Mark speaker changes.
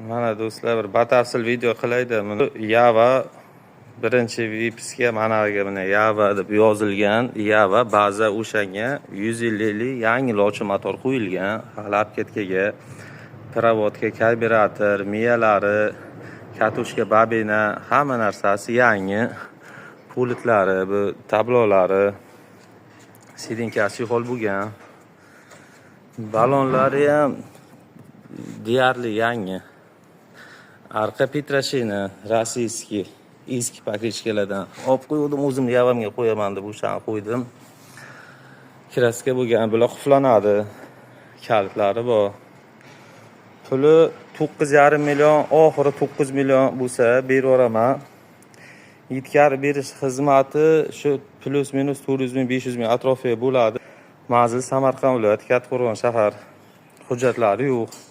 Speaker 1: Mana do'stlar, bir batafsil video qilaydi. Buni Yava birinchi vipisga mana Yava deb yozilgan. Yava baza o'shanga 150 yangi lochi motor qo'yilgan. Hali apketkaga, provodga, karburator, miyalari, katushka, babina, hamma narsasi yangi. Pulitlari, bu tablolari, sidinkasi hol bo'lgan. Balonlari ham deyarli yangi. Arqa Petrashina rossiyskiy eski paketchalardan olib qo'ydim, o'zim Yavamga qo'yaman deb o'shani qo'ydim. Kraska bo'lgan, bular quflanadi. Kalitlari bor. Puli 9,5 million, oxiri 9 million bo'lsa beraveraman. Yetkazib berish xizmati shu plus minus 400 ming 500 ming atrofiga bo'ladi. Manzil Samarqand viloyati, Kattaqo'rg'on shahar. Hujjatlari yo'q.